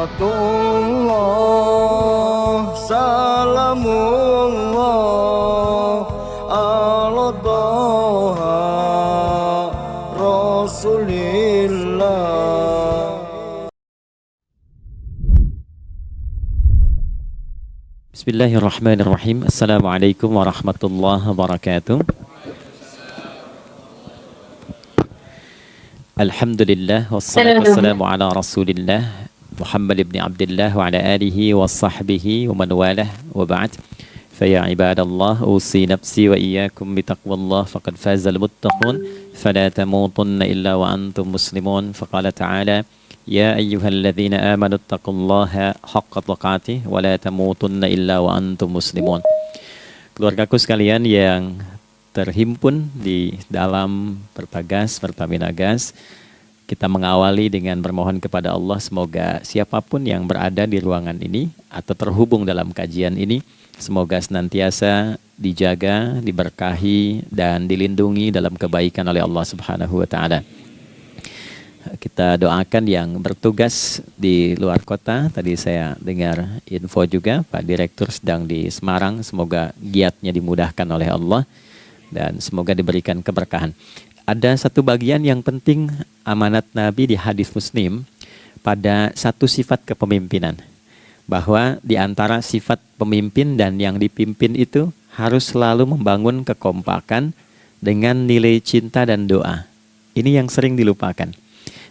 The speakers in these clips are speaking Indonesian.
Salatullah salamullah ala Toha Rasulillah. Bismillahirrahmanirrahim. Assalamualaikum warahmatullahi wabarakatuh. Alhamdulillah wassalatu wassalamu ala Rasulillah Muhammad ibn Abdullah wa ala alihi wa sahbihi wa man walah wa ba'd. Fa ya ibadallah usi nafsi wa iyyakum bi taqwallah faqad fazal muttaqun fala tamutunna illa wa antum muslimun. Faqala ta'ala ya ayyuhalladzina amanu taqullaha haqqa tuqatih wa la tamutunna illa wa antum muslimun. Keluargaku sekalian yang terhimpun di dalam Pertagas, Pertamina Gas, kita mengawali dengan bermohon kepada Allah semoga siapapun yang berada di ruangan ini atau terhubung dalam kajian ini, semoga senantiasa dijaga, diberkahi, dan dilindungi dalam kebaikan oleh Allah Subhanahu wa Ta'ala. Kita doakan yang bertugas di luar kota. Tadi saya dengar info juga Pak Direktur sedang di Semarang. Semoga giatnya dimudahkan oleh Allah dan semoga diberikan keberkahan. Ada satu bagian yang penting amanat Nabi di hadis Muslim pada satu sifat kepemimpinan. Bahwa di antara sifat pemimpin dan yang dipimpin itu harus selalu membangun kekompakan dengan nilai cinta dan doa. Ini yang sering dilupakan.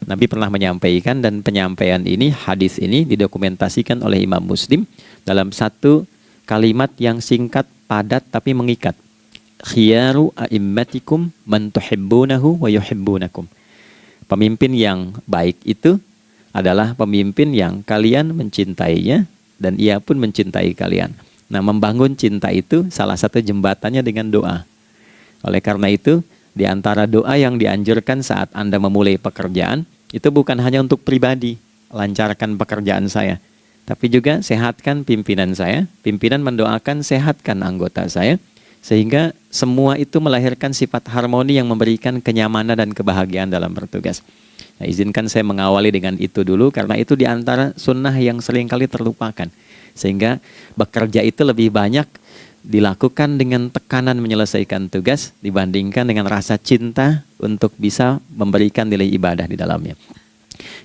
Nabi pernah menyampaikan dan penyampaian ini, hadis ini didokumentasikan oleh Imam Muslim dalam satu kalimat yang singkat, padat tapi mengikat. Khiyaru a'immatikum man tuhibbunahu wa yuhibbunakum. Pemimpin yang baik itu adalah pemimpin yang kalian mencintainya dan ia pun mencintai kalian. Nah, membangun cinta itu salah satu jembatannya dengan doa. Oleh karena itu, di antara doa yang dianjurkan saat Anda memulai pekerjaan, itu bukan hanya untuk pribadi, lancarkan pekerjaan saya, tapi juga sehatkan pimpinan saya. Pimpinan mendoakan sehatkan anggota saya, sehingga semua itu melahirkan sifat harmoni yang memberikan kenyamanan dan kebahagiaan dalam bertugas. Nah, izinkan saya mengawali dengan itu dulu, karena itu di antara sunnah yang seringkali terlupakan. Sehingga bekerja itu lebih banyak dilakukan dengan tekanan menyelesaikan tugas dibandingkan dengan rasa cinta untuk bisa memberikan nilai ibadah di dalamnya.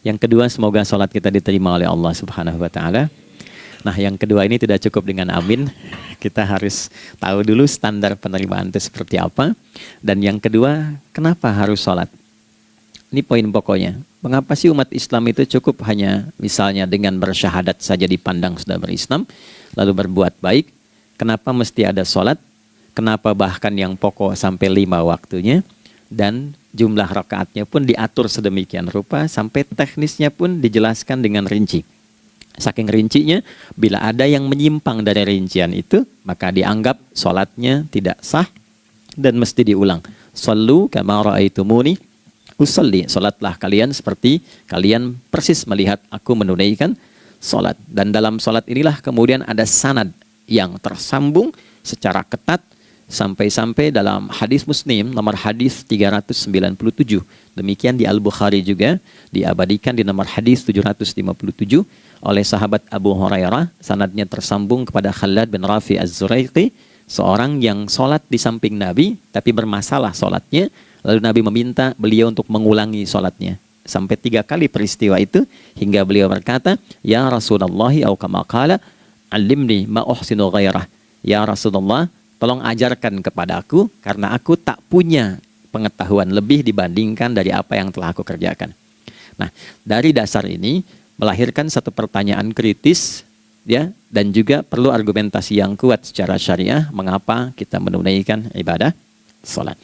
Yang kedua, semoga sholat kita diterima oleh Allah Subhanahu wa Ta'ala. Nah, yang kedua ini tidak cukup dengan amin. Kita harus tahu dulu standar penerimaan itu seperti apa. Dan yang kedua, kenapa harus sholat? Ini poin pokoknya. Mengapa sih umat Islam itu cukup hanya misalnya dengan bersyahadat saja dipandang sudah berislam, lalu berbuat baik? Kenapa mesti ada sholat? Kenapa bahkan yang pokok sampai 5 waktunya? Dan jumlah rakaatnya pun diatur sedemikian rupa, sampai teknisnya pun dijelaskan dengan rinci. Saking rincinya, bila ada yang menyimpang dari rincian itu, maka dianggap sholatnya tidak sah dan mesti diulang. Shallu kama ra'aitumuni usalli. Sholatlah kalian seperti kalian persis melihat aku menunaikan sholat. Dan dalam sholat inilah kemudian ada sanad yang tersambung secara ketat sampai-sampai dalam hadis Muslim nomor hadis 397. Demikian di Al-Bukhari juga diabadikan di nomor hadis 757 oleh sahabat Abu Hurairah. Sanadnya tersambung kepada Khalad bin Rafi Az-Zuraiqi, seorang yang sholat di samping Nabi tapi bermasalah sholatnya. Lalu Nabi meminta beliau untuk mengulangi sholatnya. Sampai 3 kali peristiwa itu hingga beliau berkata, ya Rasulullah au kama qala alimni ma uhsinu ghairah. Ya Rasulullah, tolong ajarkan kepada aku karena aku tak punya pengetahuan lebih dibandingkan dari apa yang telah aku kerjakan. Nah, dari dasar ini melahirkan satu pertanyaan kritis, ya, dan juga perlu argumentasi yang kuat secara syariah mengapa kita menunaikan ibadah salat.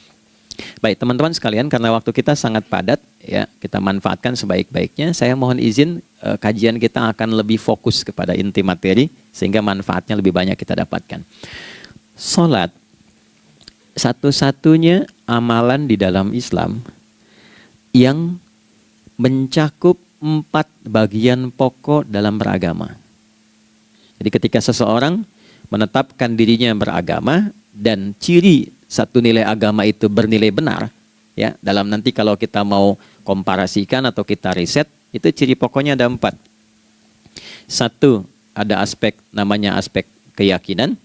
Baik, teman-teman sekalian, karena waktu kita sangat padat, ya, kita manfaatkan sebaik-baiknya. Saya mohon izin kajian kita akan lebih fokus kepada inti materi sehingga manfaatnya lebih banyak kita dapatkan. Salat satu-satunya amalan di dalam Islam yang mencakup 4 bagian pokok dalam beragama. Jadi ketika seseorang menetapkan dirinya beragama dan ciri satu nilai agama itu bernilai benar, ya, dalam nanti kalau kita mau komparasikan atau kita riset, itu ciri pokoknya ada 4. Satu, ada aspek namanya aspek keyakinan,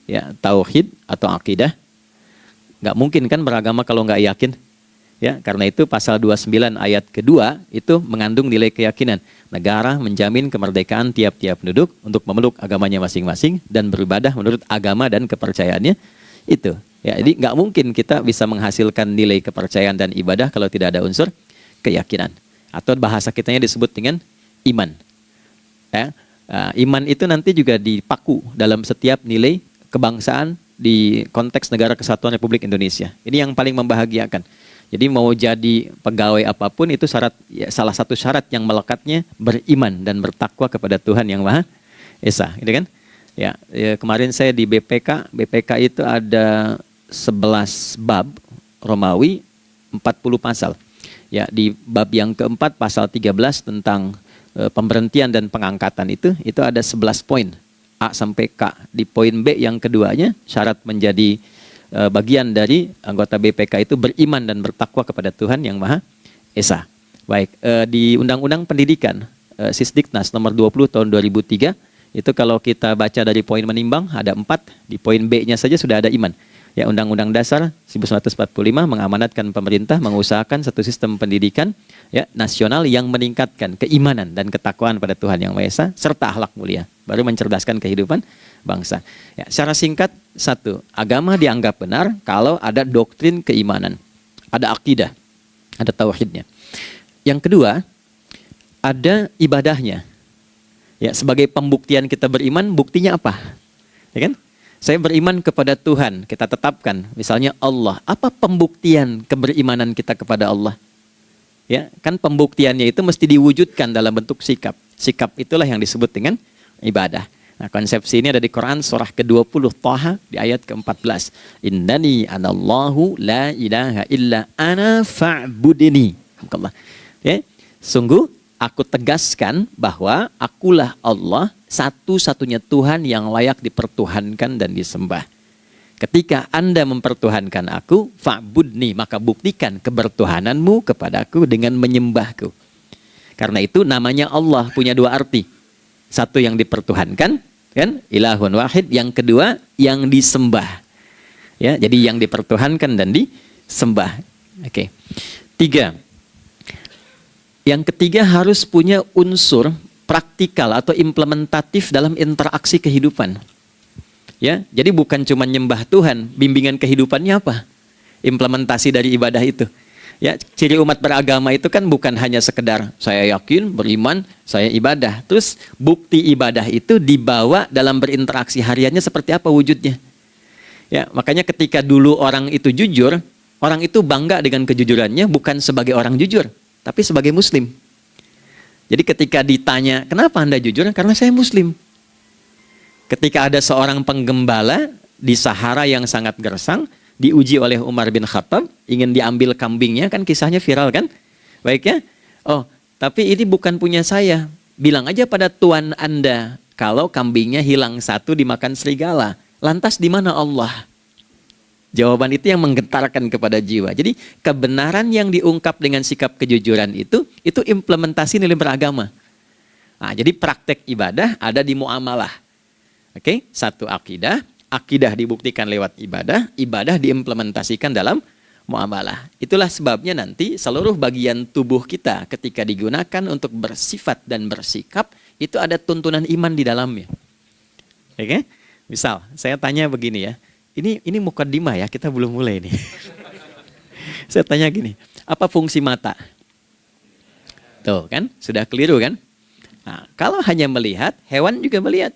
ya, tauhid atau akidah. Nggak mungkin kan beragama kalau nggak yakin. Ya, karena itu pasal 29 ayat kedua itu mengandung nilai keyakinan. Negara menjamin kemerdekaan tiap-tiap penduduk untuk memeluk agamanya masing-masing dan beribadah menurut agama dan kepercayaannya itu. Ya, jadi nggak mungkin kita bisa menghasilkan nilai kepercayaan dan ibadah kalau tidak ada unsur keyakinan. Atau bahasa kitanya disebut dengan iman. Ya, iman itu nanti juga dipaku dalam setiap nilai kebangsaan di konteks Negara Kesatuan Republik Indonesia. Ini yang paling membahagiakan. Jadi mau jadi pegawai apapun itu syarat, ya, salah satu syarat yang melekatnya beriman dan bertakwa kepada Tuhan Yang Maha Esa, gitu kan? Ya, kemarin saya di BPK itu ada 11 bab Romawi, 40 pasal. Ya, di bab yang keempat pasal 13 tentang pemberhentian dan pengangkatan itu ada 11 poin A sampai K. Di poin B yang keduanya syarat menjadi bagian dari anggota BPK itu beriman dan bertakwa kepada Tuhan Yang Maha Esa. Baik, di Undang-Undang Pendidikan Sisdiknas nomor 20 tahun 2003 itu kalau kita baca dari poin menimbang ada 4, di poin B-nya saja sudah ada iman. Ya, Undang-Undang Dasar 1945 mengamanatkan pemerintah mengusahakan satu sistem pendidikan, ya, nasional yang meningkatkan keimanan dan ketakwaan pada Tuhan Yang Maha Esa serta akhlak mulia, baru mencerdaskan kehidupan bangsa. Ya, secara singkat, satu, agama dianggap benar kalau ada doktrin keimanan, ada akidah, ada tauhidnya. Yang kedua, ada ibadahnya. Ya, sebagai pembuktian kita beriman, buktinya apa? Ya kan? Saya beriman kepada Tuhan, kita tetapkan, misalnya Allah. Apa pembuktian keberimanan kita kepada Allah? Ya, kan pembuktiannya itu mesti diwujudkan dalam bentuk sikap. Sikap itulah yang disebut dengan ibadah. Nah, konsepsi ini ada di Quran surah ke-20 Thaha di ayat ke-14. Innani anallahu la ilaha illa ana fa'budini. Ya, sungguh aku tegaskan bahwa akulah Allah, satu-satunya Tuhan yang layak dipertuhankan dan disembah. Ketika Anda mempertuhankan aku, fa'budni, maka buktikan kebertuhananmu kepadaku dengan menyembahku. Karena itu namanya Allah punya dua arti. Satu yang dipertuhankan, kan? Ilahun wahid. Yang kedua yang disembah. Ya, jadi yang dipertuhankan dan disembah. Oke. 3. Yang ketiga harus punya unsur praktikal atau implementatif dalam interaksi kehidupan. Ya, jadi bukan cuma nyembah Tuhan, bimbingan kehidupannya apa? Implementasi dari ibadah itu. Ya, ciri umat beragama itu kan bukan hanya sekedar saya yakin, beriman, saya ibadah. Terus bukti ibadah itu dibawa dalam berinteraksi hariannya seperti apa wujudnya. Ya, makanya ketika dulu orang itu jujur, orang itu bangga dengan kejujurannya bukan sebagai orang jujur, tapi sebagai muslim. Jadi ketika ditanya, kenapa Anda jujur? Karena saya muslim. Ketika ada seorang penggembala di Sahara yang sangat gersang, diuji oleh Umar bin Khattab, ingin diambil kambingnya, kan kisahnya viral kan? Baik ya? Oh, tapi ini bukan punya saya. Bilang aja pada tuan Anda, kalau kambingnya hilang satu dimakan serigala. Lantas di mana Allah? Jawaban itu yang menggetarkan kepada jiwa. Jadi kebenaran yang diungkap dengan sikap kejujuran itu implementasi nilai beragama. Nah, jadi praktek ibadah ada di muamalah. Oke, satu akidah. Akidah dibuktikan lewat ibadah, ibadah diimplementasikan dalam muamalah. Itulah sebabnya nanti seluruh bagian tubuh kita ketika digunakan untuk bersifat dan bersikap, itu ada tuntunan iman di dalamnya. Oke? Misal, saya tanya begini ya, ini mukaddimah ya, kita belum mulai nih. Saya tanya gini, apa fungsi mata? Tuh kan, sudah keliru kan? Nah, kalau hanya melihat, hewan juga melihat.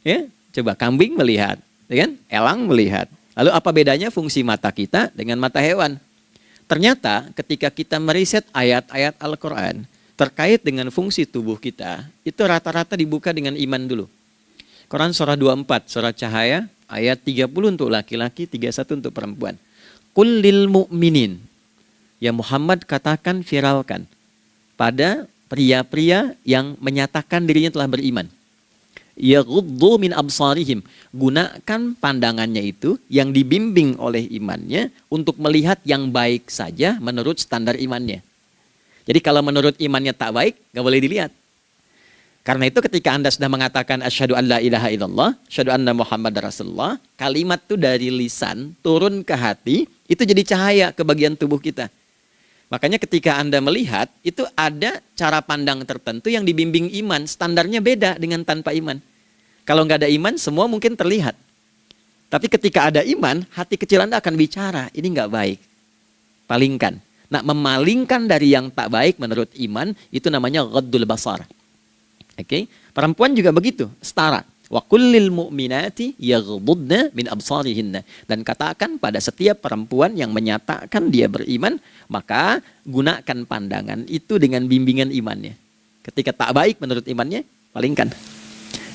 Ya, coba kambing melihat, ya kan? Elang melihat. Lalu apa bedanya fungsi mata kita dengan mata hewan? Ternyata ketika kita meriset ayat-ayat Al-Quran terkait dengan fungsi tubuh kita, itu rata-rata dibuka dengan iman dulu. Quran surah 24, surah Cahaya, ayat 30 untuk laki-laki, 31 untuk perempuan. Qul lil mu'minin. Ya Muhammad, katakan, viralkan pada pria-pria yang menyatakan dirinya telah beriman. Yaghuddu min absarihim. Gunakan pandangannya itu yang dibimbing oleh imannya untuk melihat yang baik saja menurut standar imannya. Jadi kalau menurut imannya tak baik, gak boleh dilihat. Karena itu ketika Anda sudah mengatakan asyhadu an la ilaha illallah, asyhadu anna Muhammad Rasulullah, kalimat itu dari lisan turun ke hati, itu jadi cahaya ke bagian tubuh kita. Makanya ketika Anda melihat, itu ada cara pandang tertentu yang dibimbing iman, standarnya beda dengan tanpa iman. Kalau nggak ada iman, semua mungkin terlihat. Tapi ketika ada iman, hati kecil Anda akan bicara, ini nggak baik. Palingkan. Nah, memalingkan dari yang tak baik menurut iman, itu namanya ghaddul basar. Oke, perempuan juga begitu, setara. Wa kullil mu'minati yaghdudna min absarihinna. Dan katakan pada setiap perempuan yang menyatakan dia beriman, maka gunakan pandangan itu dengan bimbingan imannya. Ketika tak baik menurut imannya, palingkan.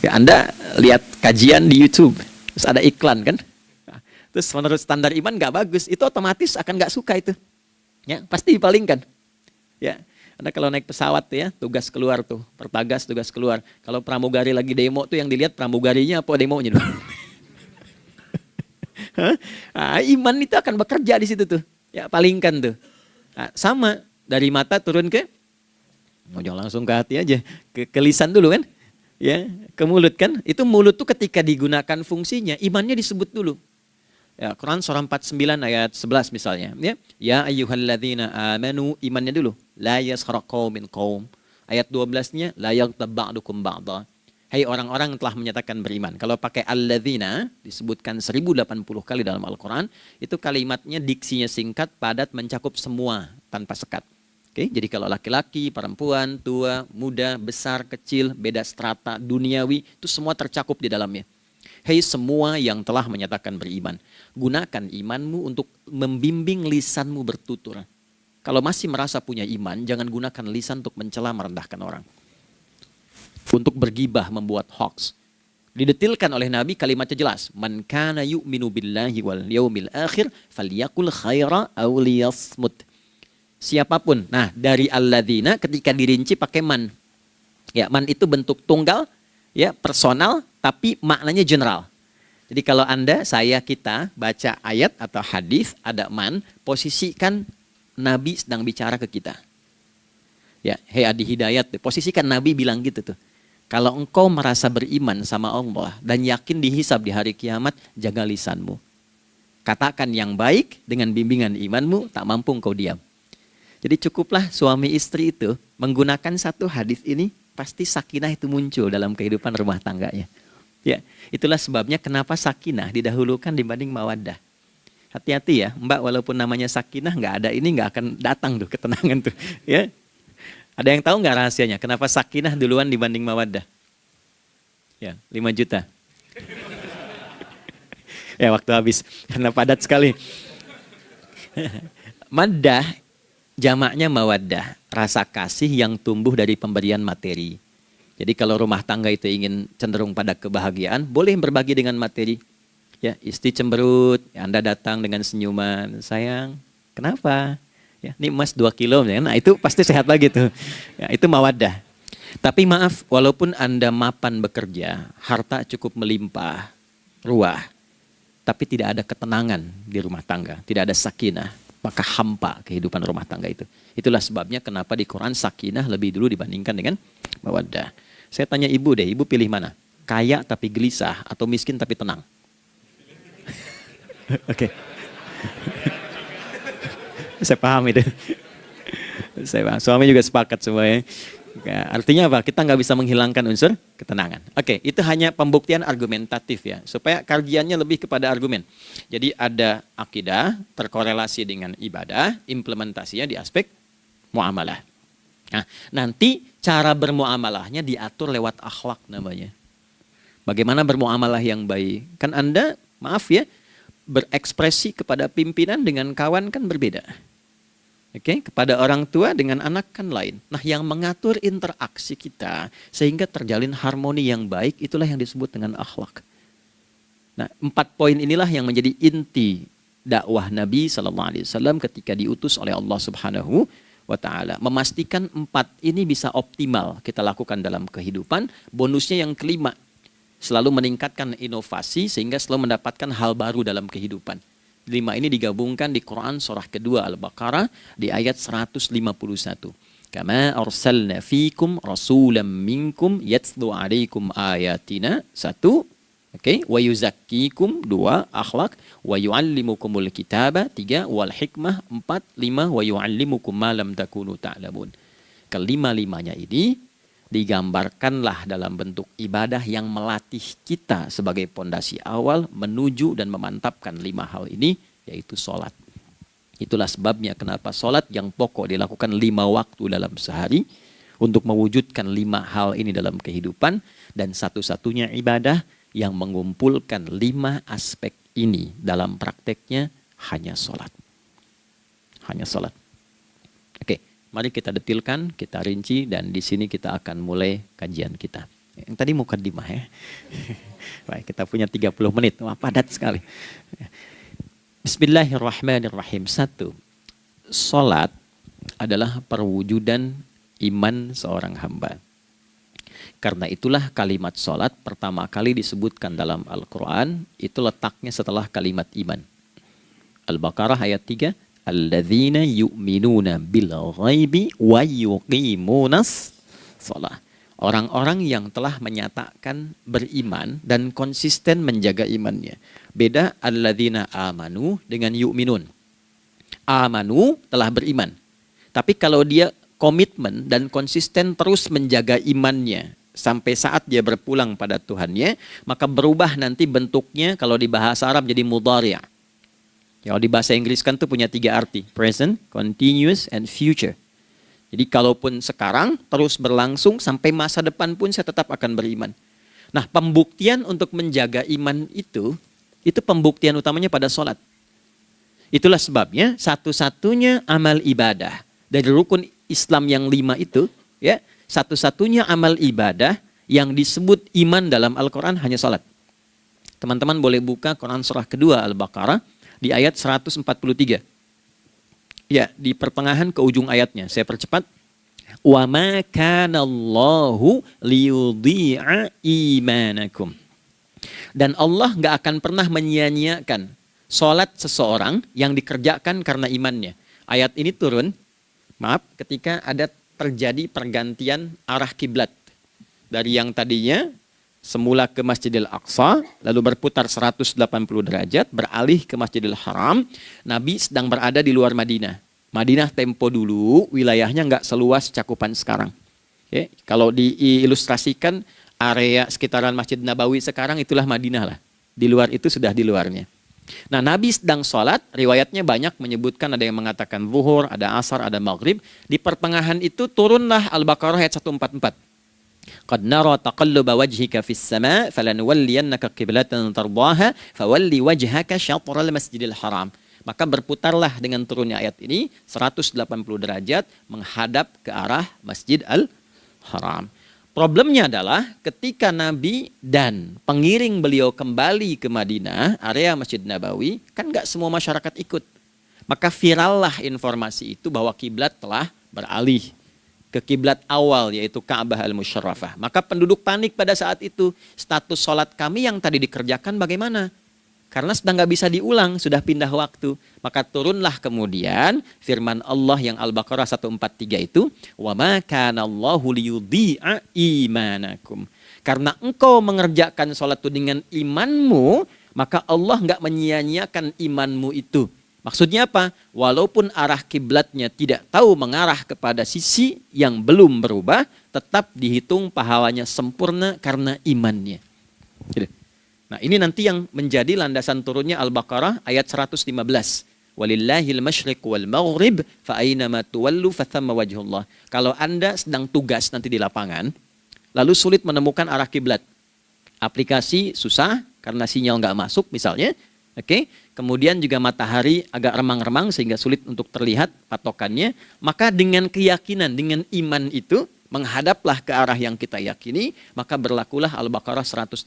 Ya, Anda lihat kajian di YouTube, terus ada iklan kan? Nah, terus menurut standar iman nggak bagus, itu otomatis akan nggak suka itu. Ya, pasti dipalingkan. Ya. Anda kalau naik pesawat tuh ya, tugas keluar tuh, pertagas tugas keluar. Kalau pramugari lagi demo tuh yang dilihat pramugarinya apa demonya dulu. Nah, iman itu akan bekerja di situ tuh. Ya, palingkan tuh. Nah, sama dari mata turun ke, jangan langsung ke hati aja, ke lisan dulu kan. Ya, ke mulut kan. Itu mulut tuh ketika digunakan fungsinya, imannya disebut dulu. Ya, Quran surah 49 ayat 11 misalnya. Ya ayyuhalladzina amanu, imannya dulu. La yaskhar qaumin qaum. Ayat 12-nya la yaghtab ba'dukum ba'dha. Hai orang-orang yang telah menyatakan beriman. Kalau pakai alladzina disebutkan 1080 kali dalam Al-Quran, itu kalimatnya diksinya singkat, padat, mencakup semua tanpa sekat. Oke, jadi kalau laki-laki, perempuan, tua, muda, besar, kecil, beda strata, duniawi, itu semua tercakup di dalamnya. Hei semua yang telah menyatakan beriman, gunakan imanmu untuk membimbing lisanmu bertutur. Kalau masih merasa punya iman, jangan gunakan lisan untuk mencela, merendahkan orang. Untuk bergibah, membuat hoax. Didetilkan oleh Nabi, kalimatnya jelas. Man kana yu'minu billahi wal yaumil akhir, falyakul khaira aw liyasmut. Siapapun. Nah, dari alladzina ketika dirinci pakai man. Ya, man itu bentuk tunggal, ya, personal, tapi maknanya general. Jadi kalau Anda, saya, kita baca ayat atau hadis ada man, posisikan Nabi sedang bicara ke kita. Ya, hei Adi Hidayat, posisikan Nabi bilang gitu tuh. Kalau engkau merasa beriman sama Allah dan yakin dihisab di hari kiamat, jaga lisanmu. Katakan yang baik dengan bimbingan imanmu, tak mampu engkau diam. Jadi cukuplah suami istri itu menggunakan satu hadis ini, pasti sakinah itu muncul dalam kehidupan rumah tangganya. Ya, itulah sebabnya kenapa sakinah didahulukan dibanding mawaddah. Hati-hati ya, Mbak, walaupun namanya sakinah nggak ada ini nggak akan datang tuh ketenangan tuh. Ya, ada yang tahu nggak rahasianya? Kenapa sakinah duluan dibanding mawaddah? Ya, 5 juta. Ya, waktu habis karena padat sekali. Maddah jamaknya mawaddah, rasa kasih yang tumbuh dari pemberian materi. Jadi kalau rumah tangga itu ingin cenderung pada kebahagiaan, boleh berbagi dengan materi. Ya, istri cemberut, ya Anda datang dengan senyuman, sayang, kenapa? Ya, ini emas 2 kilo, ya. Nah itu pasti sehat lagi tuh. Ya, itu mawaddah. Tapi maaf, walaupun Anda mapan bekerja, harta cukup melimpah, ruah, tapi tidak ada ketenangan di rumah tangga, tidak ada sakinah, maka hampa kehidupan rumah tangga itu. Itulah sebabnya kenapa di Quran sakinah lebih dulu dibandingkan dengan mawaddah. Saya tanya ibu deh, ibu pilih mana? Kaya tapi gelisah atau miskin tapi tenang? Oke. Saya paham itu. Saya paham. Suami juga sepakat semuanya. Artinya apa? Kita nggak bisa menghilangkan unsur ketenangan. Oke, itu hanya pembuktian argumentatif ya, supaya kajiannya lebih kepada argumen. Jadi ada akidah terkorelasi dengan ibadah, implementasinya di aspek muamalah. Nah, nanti cara bermuamalahnya diatur lewat akhlak namanya. Bagaimana bermuamalah yang baik? Kan Anda, maaf ya, berekspresi kepada pimpinan dengan kawan kan berbeda. Oke, kepada orang tua dengan anak kan lain. Nah, yang mengatur interaksi kita sehingga terjalin harmoni yang baik, itulah yang disebut dengan akhlak. Nah, 4 poin inilah yang menjadi inti dakwah Nabi SAW ketika diutus oleh Allah Subhanahu wa ta'ala. Memastikan 4 ini bisa optimal kita lakukan dalam kehidupan. Bonusnya yang kelima, selalu meningkatkan inovasi sehingga selalu mendapatkan hal baru dalam kehidupan. 5 ini digabungkan di Quran surah kedua Al-Baqarah di ayat 151. Kama arsalna fikum rasulam minkum yatslu alaikum ayatina. 1. Oke, wa yuzakkikum. 2. Akhlak. Wa yuallimukumul kitaba. 3. Wal hikmah. 4. 5. Wa yuallimukum ma lam takunu ta'lamun. Kelima-limanya ini digambarkanlah dalam bentuk ibadah yang melatih kita sebagai pondasi awal menuju dan memantapkan 5 hal ini, yaitu sholat. Itulah sebabnya kenapa sholat yang pokok dilakukan 5 waktu dalam sehari untuk mewujudkan 5 hal ini dalam kehidupan, dan satu-satunya ibadah yang mengumpulkan 5 aspek ini dalam prakteknya hanya sholat. Hanya sholat. Oke, mari kita detilkan, kita rinci, dan di sini kita akan mulai kajian kita. Yang tadi mukadimah ya. Baik, kita punya 30 menit. Wah, padat sekali. Bismillahirrahmanirrahim. 1. Salat adalah perwujudan iman seorang hamba. Karena itulah kalimat salat pertama kali disebutkan dalam Al-Quran, itu letaknya setelah kalimat iman. Al-Baqarah ayat 3. Alladzina yu'minuna bil ghaibi wa yuqimunas shalah. Orang-orang yang telah menyatakan beriman dan konsisten menjaga imannya. Beda alladzina amanu dengan yu'minun. Amanu telah beriman. Tapi kalau dia komitmen dan konsisten terus menjaga imannya sampai saat dia berpulang pada Tuhannya, maka berubah nanti bentuknya kalau di bahasa Arab jadi mudhari'. Kalau di bahasa Inggris kan tuh punya 3 arti. Present, continuous, and future. Jadi kalaupun sekarang terus berlangsung sampai masa depan pun saya tetap akan beriman. Nah, pembuktian untuk menjaga iman itu pembuktian utamanya pada sholat. Itulah sebabnya satu-satunya amal ibadah dari rukun Islam yang 5 itu, ya, satu-satunya amal ibadah yang disebut iman dalam Al-Quran hanya sholat. Teman-teman boleh buka Quran surah kedua Al-Baqarah di ayat 143. Ya, di pertengahan ke ujung ayatnya. Saya percepat. Wa ma kana Allahu liyudhi'a imanakum. Dan Allah nggak akan pernah menyia-nyiakan salat seseorang yang dikerjakan karena imannya. Ayat ini turun, ketika ada terjadi pergantian arah kiblat. Dari yang tadinya semula ke Masjidil Aqsa, lalu berputar 180 derajat, beralih ke Masjidil Haram. Nabi sedang berada di luar Madinah. Madinah tempo dulu, wilayahnya nggak seluas cakupan sekarang. Oke, kalau diilustrasikan, area sekitaran Masjid Nabawi sekarang itulah Madinah lah. Di luar itu sudah di luarnya. Nah, Nabi sedang sholat, riwayatnya banyak menyebutkan, ada yang mengatakan zuhur, ada asar, ada maghrib. Di pertengahan itu turunlah Al-Baqarah ayat 144. Qad nara taqalluba wajhika fis sama' falanuwalliyannaka qiblatan tardaha fawalli wajhaka syatral masjidil haram. Maka berputarlah dengan turunnya ayat ini 180 derajat menghadap ke arah Masjid Al-Haram. Problemnya adalah ketika Nabi dan pengiring beliau kembali ke Madinah, area Masjid Nabawi, kan nggak semua masyarakat ikut. Maka virallah informasi itu bahwa kiblat telah beralih ke kiblat awal, yaitu Ka'bah Al-Musyarrafah. Maka penduduk panik pada saat itu. Status sholat kami yang tadi dikerjakan bagaimana? Karena sedang nggak bisa diulang, sudah pindah waktu. Maka turunlah kemudian firman Allah yang Al-Baqarah 143 itu, wa ma kana Allahu liyudhi'a imanakum. Karena engkau mengerjakan sholat itu dengan imanmu, maka Allah nggak menyia-nyiakan imanmu itu. Maksudnya apa? Walaupun arah kiblatnya tidak tahu mengarah kepada sisi yang belum berubah, tetap dihitung pahalanya sempurna karena imannya. Gitu. Nah, ini nanti yang menjadi landasan turunnya Al-Baqarah ayat 115. Walillahil masyriq wal maghrib fa aynama tuwallu fathamma wajhullah. Kalau Anda sedang tugas nanti di lapangan, lalu sulit menemukan arah kiblat. Aplikasi susah karena sinyal nggak masuk misalnya. Oke, kemudian juga matahari agak remang-remang sehingga sulit untuk terlihat patokannya. Maka dengan keyakinan, dengan iman itu, menghadaplah ke arah yang kita yakini, maka berlakulah Al-Baqarah 115.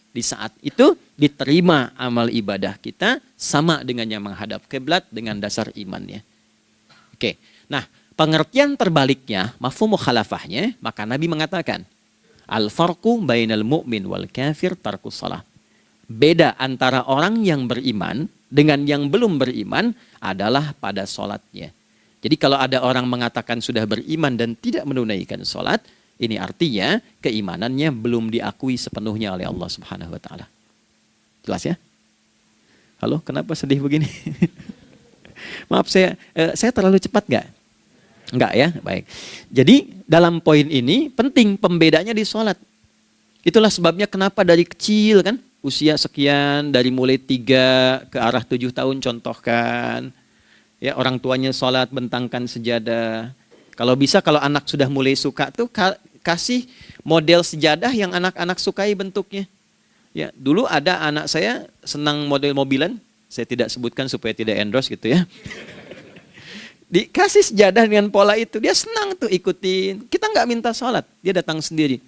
Di saat itu diterima amal ibadah kita sama dengan yang menghadap kiblat dengan dasar imannya. Oke, nah pengertian terbaliknya, mafhum mukhalafahnya, maka Nabi mengatakan, al-farqu bainal mu'min wal kafir tarkus shalah. Beda antara orang yang beriman dengan yang belum beriman adalah pada sholatnya. Jadi kalau ada orang mengatakan sudah beriman dan tidak menunaikan sholat, ini artinya keimanannya belum diakui sepenuhnya oleh Allah Subhanahu wa taala. Jelas ya? Halo, kenapa sedih begini? Maaf, saya terlalu cepat nggak? Enggak ya? Baik. Jadi dalam poin ini penting pembedanya di sholat. Itulah sebabnya kenapa dari kecil kan, usia sekian, dari mulai 3 ke arah 7 tahun contohkan. Ya, orang tuanya sholat bentangkan sejadah. Kalau bisa kalau anak sudah mulai suka tuh kasih model sejadah yang anak-anak sukai bentuknya. Ya, dulu ada anak saya senang model mobilan, saya tidak sebutkan supaya tidak endorse gitu ya. Dikasih sejadah dengan pola itu, dia senang tuh ikutin. Kita nggak minta sholat, dia datang sendiri.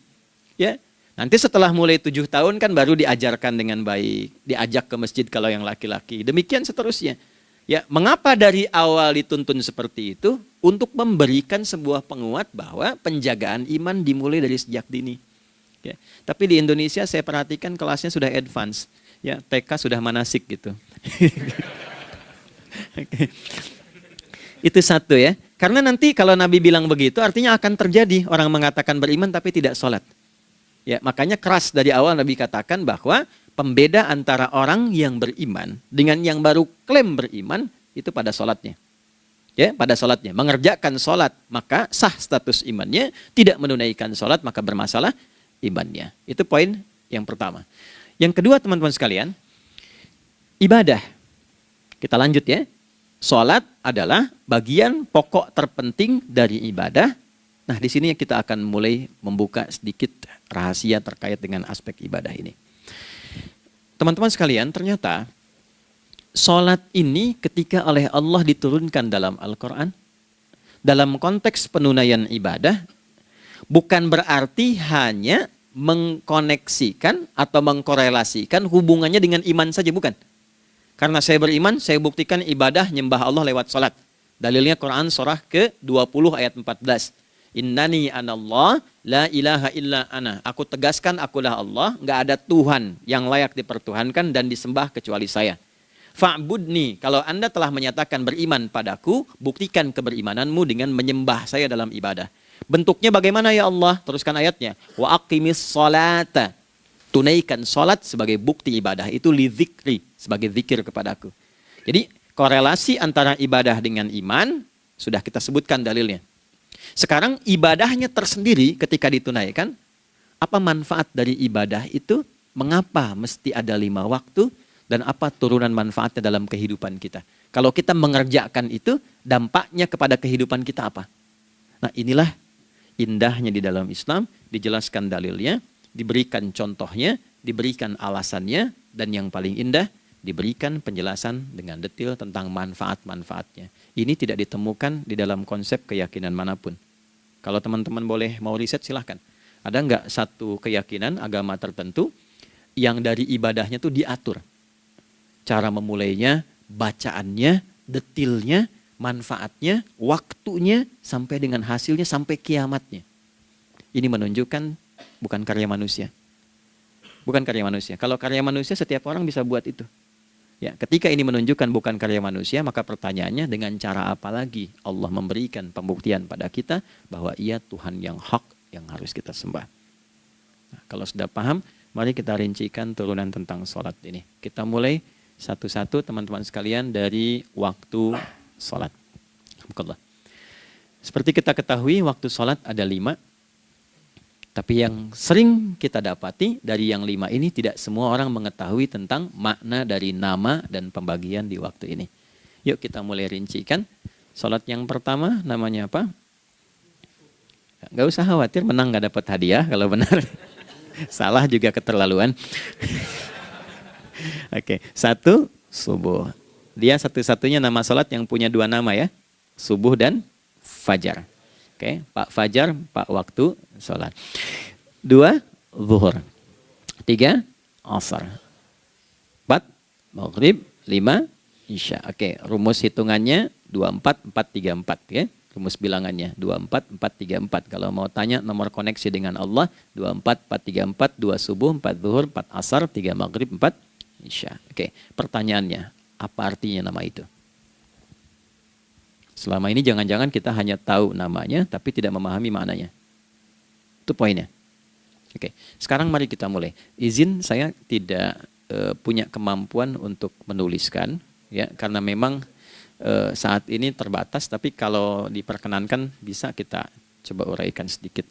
Ya, nanti setelah mulai 7 tahun kan baru diajarkan dengan baik, diajak ke masjid kalau yang laki-laki. Demikian seterusnya. Ya, mengapa dari awal dituntun seperti itu? Untuk memberikan sebuah penguat bahwa penjagaan iman dimulai dari sejak dini. Ya, tapi di Indonesia saya perhatikan kelasnya sudah advance. Ya, TK sudah manasik gitu. Oke. Itu satu ya. Karena nanti kalau Nabi bilang begitu artinya akan terjadi orang mengatakan beriman tapi tidak sholat. Ya, makanya keras dari awal Nabi katakan bahwa pembeda antara orang yang beriman dengan yang baru klaim beriman itu pada sholatnya. Ya, pada sholatnya. Mengerjakan sholat maka sah status imannya, tidak menunaikan sholat maka bermasalah imannya. Itu poin yang pertama. Yang kedua teman-teman sekalian, ibadah. Kita lanjut ya. Sholat adalah bagian pokok terpenting dari ibadah. Nah, di sini kita akan mulai membuka sedikit rahasia terkait dengan aspek ibadah ini. Teman-teman sekalian, ternyata sholat ini ketika oleh Allah diturunkan dalam Al-Quran, dalam konteks penunaian ibadah, bukan berarti hanya mengkoneksikan atau mengkorelasikan hubungannya dengan iman saja, bukan. Karena saya beriman, saya buktikan ibadah nyembah Allah lewat sholat. Dalilnya Quran surah ke-20 ayat 14. Innani anallah la ilaha illa ana. Aku tegaskan akulah Allah, nggak ada Tuhan yang layak dipertuhankan dan disembah kecuali saya. Fa'budni, kalau Anda telah menyatakan beriman padaku, buktikan keberimananmu dengan menyembah saya dalam ibadah. Bentuknya bagaimana ya Allah? Teruskan ayatnya. Wa aqimis sholata. Tunaikan sholat sebagai bukti ibadah. Itu li dzikri, sebagai zikir kepadaku. Jadi korelasi antara ibadah dengan iman sudah kita sebutkan dalilnya. Sekarang ibadahnya tersendiri ketika ditunaikan, apa manfaat dari ibadah itu? Mengapa mesti ada 5 waktu? Dan apa turunan manfaatnya dalam kehidupan kita? Kalau kita mengerjakan itu, dampaknya kepada kehidupan kita apa? Nah, inilah indahnya di dalam Islam, dijelaskan dalilnya, diberikan contohnya, diberikan alasannya, dan yang paling indah, diberikan penjelasan dengan detail tentang manfaat-manfaatnya. Ini tidak ditemukan di dalam konsep keyakinan manapun. Kalau teman-teman boleh mau riset silahkan. Ada nggak satu keyakinan agama tertentu yang dari ibadahnya tuh diatur? Cara memulainya, bacaannya, detailnya, manfaatnya, waktunya, sampai dengan hasilnya, sampai kiamatnya. Ini menunjukkan bukan karya manusia. Bukan karya manusia. Kalau karya manusia setiap orang bisa buat itu. Ya, ketika ini menunjukkan bukan karya manusia, maka pertanyaannya dengan cara apa lagi Allah memberikan pembuktian pada kita bahwa Ia Tuhan yang hak yang harus kita sembah. Nah, kalau sudah paham, mari kita rincikan turunan tentang sholat ini. Kita mulai satu-satu teman-teman sekalian dari waktu sholat. Seperti kita ketahui waktu sholat ada 5. Tapi yang sering kita dapati dari yang 5 ini tidak semua orang mengetahui tentang makna dari nama dan pembagian di waktu ini. Yuk kita mulai rincikan. Sholat yang pertama namanya apa? Gak usah khawatir menang gak dapat hadiah kalau benar. Salah juga keterlaluan. Oke, 1 subuh. Dia satu-satunya nama sholat yang punya 2 nama ya. Subuh dan fajar. Oke, Pak Fajar, Pak waktu sholat. 2, zuhur. 3, asar. 4, maghrib. 5, isya. Oke, rumus hitungannya 24, 4, 3, 4. Ya. Rumus bilangannya 24, 4, 3, 4. Kalau mau tanya nomor koneksi dengan Allah, 24, 4, 3, 4, 2 subuh, 4 zuhur, 4 asar, 3 maghrib, 4 isya. Oke, pertanyaannya, apa artinya nama itu? Selama ini jangan-jangan kita hanya tahu namanya tapi tidak memahami maknanya. Itu poinnya. Oke, sekarang mari kita mulai. Izin saya tidak punya kemampuan untuk menuliskan, ya, karena memang saat ini terbatas. Tapi kalau diperkenankan bisa kita coba uraikan sedikit.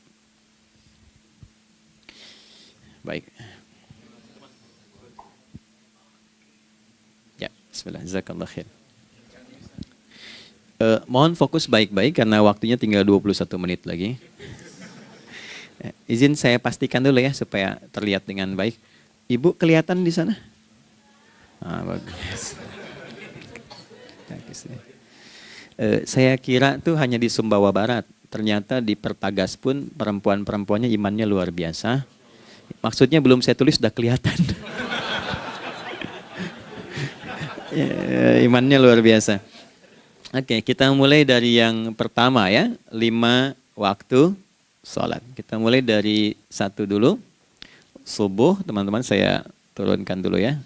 Baik. Ya, bismillah, jazakallah khair. Mohon fokus baik-baik karena waktunya tinggal 21 menit lagi. Izin saya pastikan dulu ya supaya terlihat dengan baik. Ibu kelihatan di sana? Bagus. Saya kira tuh hanya di Sumbawa Barat. Ternyata di Pertagas pun perempuan-perempuannya imannya luar biasa. Maksudnya belum saya tulis sudah kelihatan. Imannya luar biasa. Oke, kita mulai dari yang pertama ya. 5 waktu sholat. Kita mulai dari 1 dulu. Subuh, teman-teman saya turunkan dulu ya.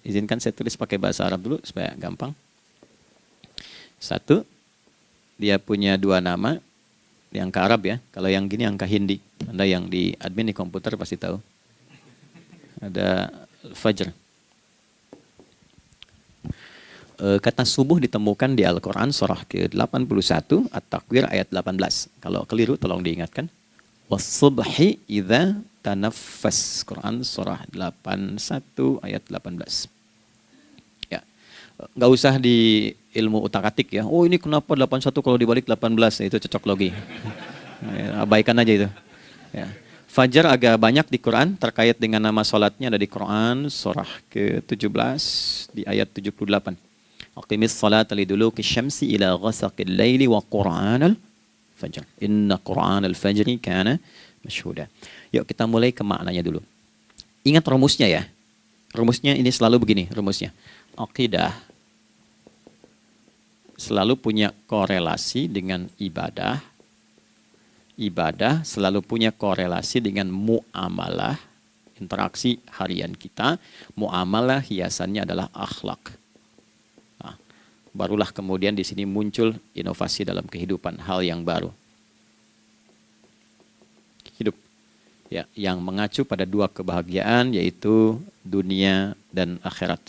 Izinkan saya tulis pakai bahasa Arab dulu supaya gampang. 1, dia punya 2 nama. Yang angka Arab ya. Kalau yang gini angka Hindi. Anda yang di admin di komputer pasti tahu. Ada Fajr. Kata subuh ditemukan di Al-Quran surah ke-81 At-Takwir ayat 18. Kalau keliru tolong diingatkan. Was-subhi idza tanaffas. Quran surah 81 ayat 18. Ya. Nggak usah di ilmu utak-atik ya. Oh ini kenapa 81 kalau dibalik 18? Itu cocok logi. Ya, abaikan aja itu. Ya. Fajar agak banyak di Quran terkait dengan nama sholatnya ada di Quran surah ke-17 di ayat 78. Aqimis salata liduluki syamsi ila ghasaqil laili wa Qur'anal fajr. Inna Qur'anal fajri kana masyhuda. Yuk kita mulai ke maknanya dulu. Ingat rumusnya ya. Rumusnya ini selalu begini rumusnya. Aqidah selalu punya korelasi dengan ibadah. Ibadah selalu punya korelasi dengan muamalah, interaksi harian kita. Muamalah hiasannya adalah akhlak. Nah, barulah kemudian di sini muncul inovasi dalam kehidupan, hal yang baru. Hidup ya, yang mengacu pada 2 kebahagiaan yaitu dunia dan akhirat.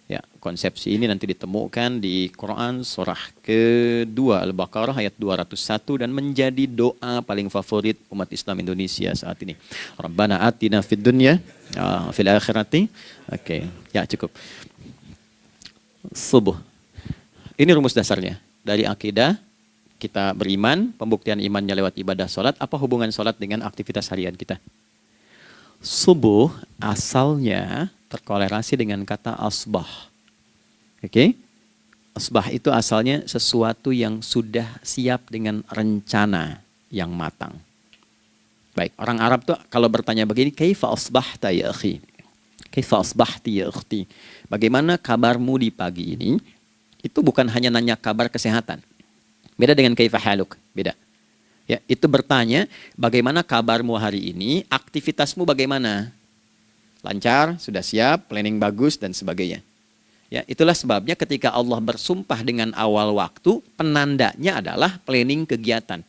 Ya, konsepsi ini nanti ditemukan di Quran surah ke-2 Al-Baqarah ayat 201 dan menjadi doa paling favorit umat Islam Indonesia saat ini. Rabbana atina fid dunya fil akhirati. Oke, ya cukup. Subuh. Ini rumus dasarnya. Dari akidah kita beriman, pembuktian imannya lewat ibadah sholat. Apa hubungan sholat dengan aktivitas harian kita? Subuh asalnya terkorelasi dengan kata asbah. Oke? Asbah itu asalnya sesuatu yang sudah siap dengan rencana yang matang. Baik, orang Arab tuh kalau bertanya begini, kaifa asbahta ya akhi? Kaifa asbahti ya ukhti? Bagaimana kabarmu di pagi ini? Itu bukan hanya nanya kabar kesehatan. Beda dengan kaifa haluk, beda. Ya, itu bertanya bagaimana kabarmu hari ini, aktivitasmu bagaimana? Lancar, sudah siap, planning bagus, dan sebagainya. Ya, itulah sebabnya ketika Allah bersumpah dengan awal waktu, penandanya adalah planning kegiatan.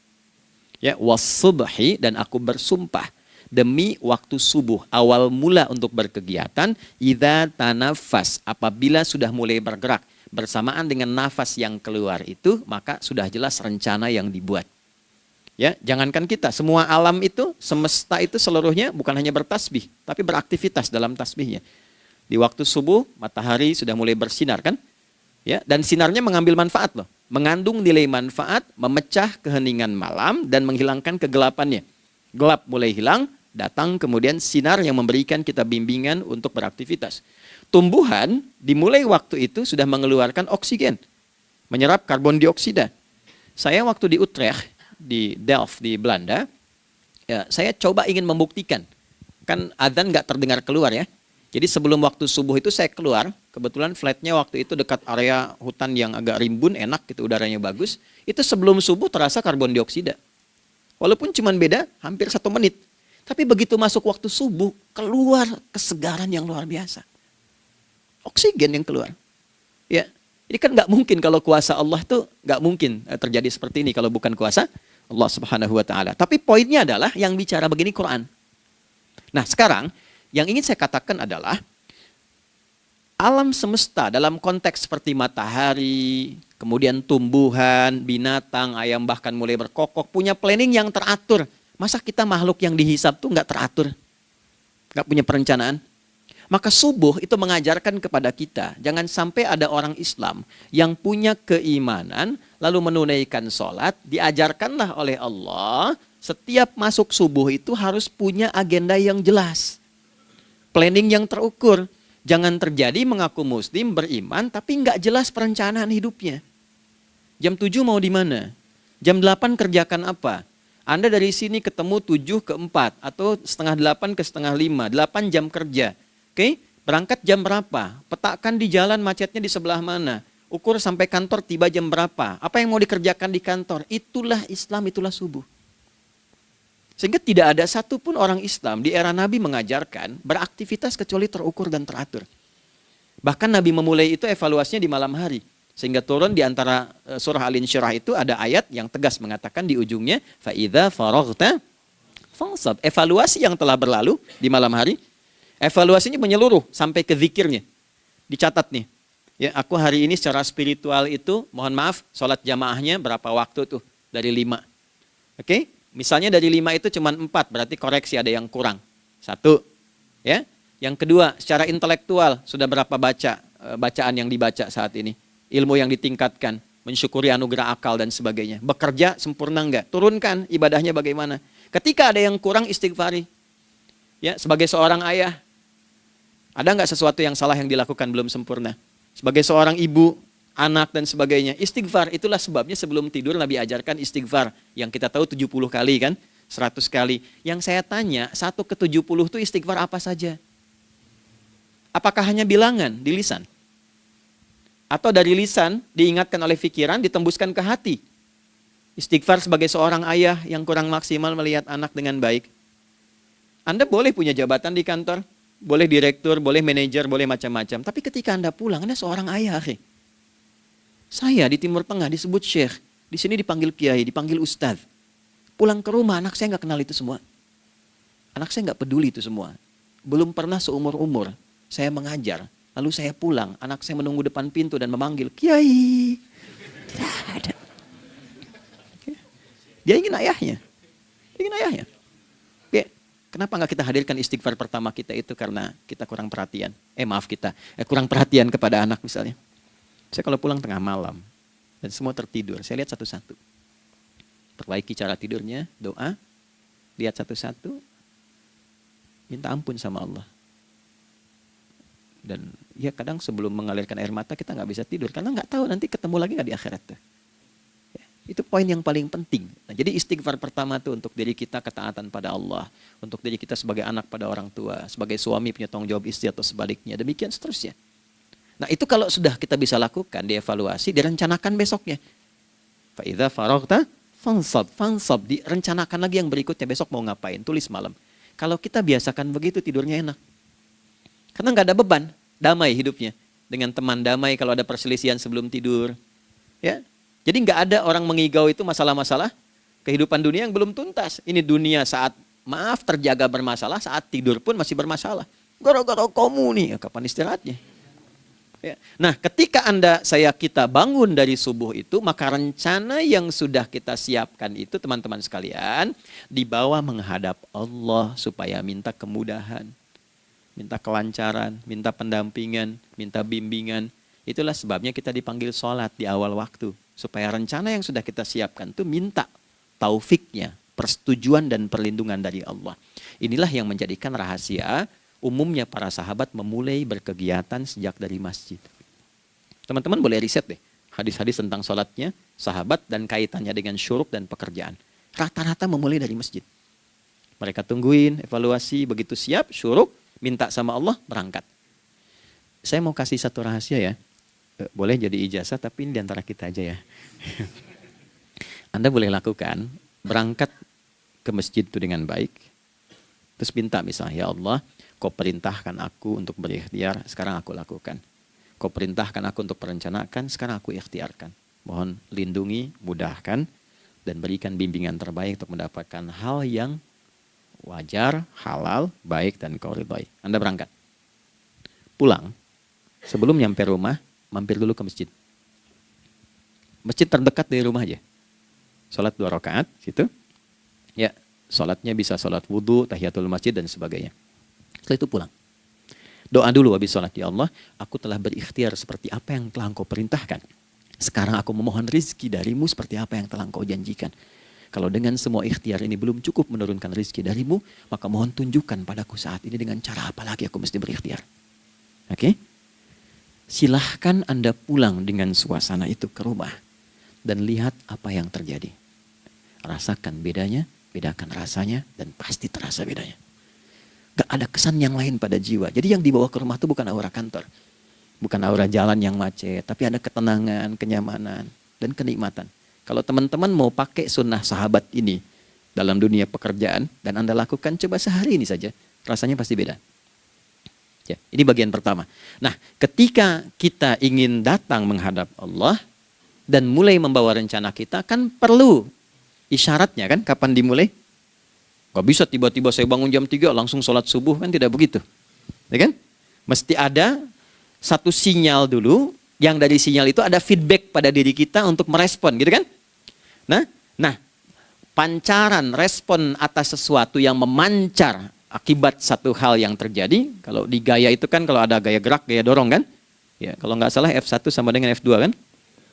Ya, was-subhi, dan aku bersumpah demi waktu subuh, awal mula untuk berkegiatan, idza tanafas, apabila sudah mulai bergerak, bersamaan dengan nafas yang keluar itu, maka sudah jelas rencana yang dibuat. Ya, jangankan kita, semua alam itu, semesta itu seluruhnya bukan hanya bertasbih, tapi beraktivitas dalam tasbihnya. Di waktu subuh, matahari sudah mulai bersinar kan? Ya, dan sinarnya mengambil manfaat loh. Mengandung nilai manfaat, memecah keheningan malam dan menghilangkan kegelapannya. Gelap mulai hilang, datang kemudian sinar yang memberikan kita bimbingan untuk beraktivitas. Tumbuhan dimulai waktu itu sudah mengeluarkan oksigen, menyerap karbon dioksida. Saya waktu di Utrecht, di Delft di Belanda, ya, saya coba ingin membuktikan. Kan adzan nggak terdengar keluar ya. Jadi sebelum waktu subuh itu saya keluar, kebetulan flatnya waktu itu dekat area hutan yang agak rimbun, enak gitu, udaranya bagus. Itu sebelum subuh terasa karbon dioksida. Walaupun cuma beda hampir 1 menit. Tapi begitu masuk waktu subuh, keluar kesegaran yang luar biasa. Oksigen yang keluar. Ya, Ini kan nggak mungkin kalau kuasa Allah tuh nggak mungkin terjadi seperti ini kalau bukan kuasa Allah Subhanahu wa taala. Tapi poinnya adalah yang bicara begini Quran. Nah, sekarang yang ingin saya katakan adalah alam semesta dalam konteks seperti matahari, kemudian tumbuhan, binatang, ayam bahkan mulai berkokok, punya planning yang teratur. Masa kita makhluk yang dihisab tuh nggak teratur? Nggak punya perencanaan? Maka subuh itu mengajarkan kepada kita, jangan sampai ada orang Islam yang punya keimanan, lalu menunaikan sholat, diajarkanlah oleh Allah, setiap masuk subuh itu harus punya agenda yang jelas. Planning yang terukur. Jangan terjadi mengaku muslim, beriman, tapi nggak jelas perencanaan hidupnya. Jam 7 mau di mana? Jam 8 kerjakan apa? Anda dari sini ketemu 7 ke 4, atau setengah 8 ke setengah 5, 8 jam kerja. Oke, berangkat jam berapa? Petakan di jalan macetnya di sebelah mana? Ukur sampai kantor tiba jam berapa? Apa yang mau dikerjakan di kantor? Itulah Islam, itulah subuh. Sehingga tidak ada satupun orang Islam di era Nabi mengajarkan beraktivitas kecuali terukur dan teratur. Bahkan Nabi memulai itu evaluasinya di malam hari. Sehingga turun di antara surah Al-Insyirah itu ada ayat yang tegas mengatakan di ujungnya, فَإِذَا فَرَغْتَ فَانْصَبْ. Evaluasi yang telah berlalu di malam hari. Evaluasinya menyeluruh sampai ke zikirnya. Dicatat nih. Ya, aku hari ini secara spiritual itu, mohon maaf, sholat jamaahnya berapa waktu tuh? Dari 5. Oke? Misalnya dari 5 itu cuma 4, berarti koreksi ada yang kurang. 1. Ya. Yang kedua, secara intelektual sudah berapa bacaan yang dibaca saat ini? Ilmu yang ditingkatkan, mensyukuri anugerah akal dan sebagainya. Bekerja sempurna enggak? Turunkan ibadahnya bagaimana? Ketika ada yang kurang, istighfari. Ya, sebagai seorang ayah, ada nggak sesuatu yang salah yang dilakukan belum sempurna? Sebagai seorang ibu, anak dan sebagainya, istighfar. Itulah sebabnya sebelum tidur Nabi ajarkan istighfar. Yang kita tahu 70 kali kan, 100 kali. Yang saya tanya, 1 ke 70 itu istighfar apa saja? Apakah hanya bilangan di lisan? Atau dari lisan diingatkan oleh pikiran, ditembuskan ke hati? Istighfar sebagai seorang ayah yang kurang maksimal melihat anak dengan baik. Anda boleh punya jabatan di kantor, boleh direktur, boleh manajer, boleh macam-macam. Tapi ketika Anda pulang, Anda seorang ayah. Saya di Timur Tengah disebut syekh, di sini dipanggil kiai, dipanggil ustadz. Pulang ke rumah, anak saya nggak kenal itu semua. Anak saya nggak peduli itu semua. Belum pernah seumur-umur saya mengajar, lalu saya pulang, anak saya menunggu depan pintu dan memanggil, kiai. Tidak ada. Dia ingin ayahnya. Dia ingin ayahnya. Oke. Kenapa nggak kita hadirkan istighfar pertama kita itu karena kita kurang perhatian. Kurang perhatian kepada anak misalnya. Saya kalau pulang tengah malam dan semua tertidur, saya lihat satu-satu. Perbaiki cara tidurnya, doa, lihat satu-satu, minta ampun sama Allah. Dan ya kadang sebelum mengalirkan air mata kita nggak bisa tidur karena nggak tahu nanti ketemu lagi nggak di akhirat tuh. Itu poin yang paling penting. Nah, jadi istighfar pertama itu untuk diri kita ketaatan pada Allah. Untuk diri kita sebagai anak pada orang tua. Sebagai suami punya tanggung jawab istri atau sebaliknya. Demikian seterusnya. Nah itu kalau sudah kita bisa lakukan, dievaluasi, direncanakan besoknya. Fa'idha faraghta fansab. Direncanakan lagi yang berikutnya. Besok mau ngapain, tulis malam. Kalau kita biasakan begitu tidurnya enak. Karena nggak ada beban, damai hidupnya. Dengan teman damai kalau ada perselisihan sebelum tidur. Ya. Jadi nggak ada orang mengigau itu masalah-masalah kehidupan dunia yang belum tuntas. Ini dunia saat terjaga bermasalah, saat tidur pun masih bermasalah. Gara-gara kamu nih, kapan istirahatnya? Ya. Nah, ketika kita bangun dari subuh itu, maka rencana yang sudah kita siapkan itu, teman-teman sekalian, dibawa menghadap Allah supaya minta kemudahan, minta kelancaran, minta pendampingan, minta bimbingan. Itulah sebabnya kita dipanggil sholat di awal waktu. Supaya rencana yang sudah kita siapkan itu minta taufiknya, persetujuan dan perlindungan dari Allah. Inilah yang menjadikan rahasia umumnya para sahabat memulai berkegiatan sejak dari masjid. Teman-teman boleh riset deh hadis-hadis tentang sholatnya sahabat dan kaitannya dengan syuruk dan pekerjaan. Rata-rata memulai dari masjid. Mereka tungguin, evaluasi, begitu siap, syuruk, minta sama Allah, berangkat. Saya mau kasih satu rahasia ya. Boleh jadi ijazah tapi ini diantara kita aja ya. Anda boleh lakukan, berangkat ke masjid itu dengan baik. Terus minta misalnya, ya Allah, kau perintahkan aku untuk berikhtiar, sekarang aku lakukan. Kau perintahkan aku untuk merencanakan, sekarang aku ikhtiarkan. Mohon lindungi, mudahkan, dan berikan bimbingan terbaik untuk mendapatkan hal yang wajar, halal, baik, dan kau ridhoi. Anda berangkat. Pulang, sebelum nyampe rumah, mampir dulu ke masjid. Masjid terdekat dari rumah aja. Sholat 2 rakaat, situ. Ya, sholatnya bisa sholat wudhu, tahiyatul masjid, dan sebagainya. Setelah itu pulang. Doa dulu habis sholat, ya Allah, aku telah berikhtiar seperti apa yang telah engkau perintahkan. Sekarang aku memohon rizki darimu seperti apa yang telah engkau janjikan. Kalau dengan semua ikhtiar ini belum cukup menurunkan rizki darimu, maka mohon tunjukkan padaku saat ini dengan cara apa lagi aku mesti berikhtiar. Oke? Silahkan Anda pulang dengan suasana itu ke rumah. Dan lihat apa yang terjadi. Rasakan bedanya, bedakan rasanya, dan pasti terasa bedanya. Gak ada kesan yang lain pada jiwa. Jadi yang dibawa ke rumah itu bukan aura kantor. Bukan aura jalan yang macet. Tapi ada ketenangan, kenyamanan, dan kenikmatan. Kalau teman-teman mau pakai sunnah sahabat ini dalam dunia pekerjaan. Dan Anda lakukan coba sehari ini saja. Rasanya pasti beda. Ya, ini bagian pertama. Nah, ketika kita ingin datang menghadap Allah. Dan mulai membawa rencana kita kan perlu isyaratnya kan. Kapan dimulai? Gak bisa tiba-tiba saya bangun jam 3 langsung sholat subuh, kan tidak begitu. Ya kan? Mesti ada satu sinyal dulu, yang dari sinyal itu ada feedback pada diri kita untuk merespon, gitu kan? Nah, pancaran respon atas sesuatu yang memancar akibat satu hal yang terjadi, kalau di gaya itu kan kalau ada gaya gerak, gaya dorong kan? Ya, kalau nggak salah F1 sama dengan F2 kan?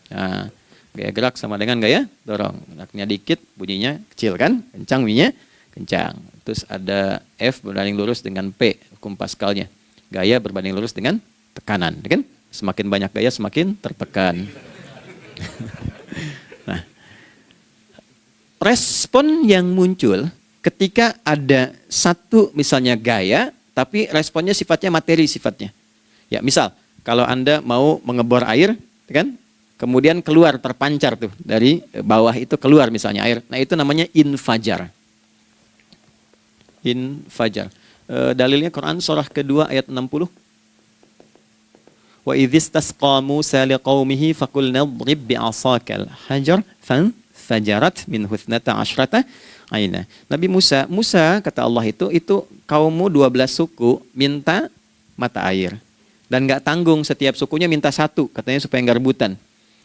Nah, gaya gerak sama dengan gaya dorong. Geraknya dikit, bunyinya kecil kan? Kencang bunyinya. Kencang. Terus ada F berbanding lurus dengan P, hukum Pascalnya. Gaya berbanding lurus dengan tekanan, kan? Semakin banyak gaya semakin tertekan. Nah, respon yang muncul ketika ada satu misalnya gaya, tapi responnya sifatnya materi sifatnya. Ya, misal kalau Anda mau mengebor air, kan? Kemudian keluar terpancar tuh dari bawah itu keluar misalnya air. Nah, itu namanya infajar. Infajar. Dalilnya Quran surah kedua ayat 60. Wa idzistasqa Musa liqaumihi faqulna idrib bi'asakal hajar fanfajarat min husnata asyrata aina. Nabi Musa kata Allah itu kaummu 12 suku minta mata air. Dan enggak tanggung setiap sukunya minta satu, katanya supaya enggak rebutan.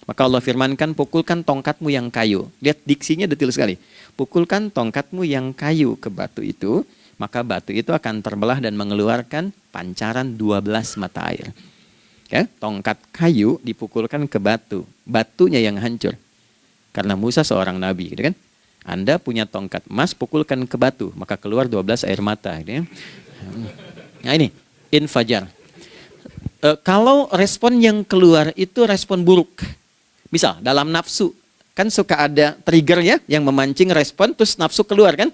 Maka Allah firmankan, pukulkan tongkatmu yang kayu. Lihat diksinya detail sekali. Pukulkan tongkatmu yang kayu ke batu itu, maka batu itu akan terbelah dan mengeluarkan pancaran 12 mata air. Ya, tongkat kayu dipukulkan ke batu, batunya yang hancur. Karena Musa seorang nabi, gitu kan? Anda punya tongkat emas, pukulkan ke batu, maka keluar 12 air mata. Gitu ya. Nah ini, infajar. Kalau respon yang keluar itu respon buruk. Misal dalam nafsu, kan suka ada trigger ya yang memancing respon terus nafsu keluar kan?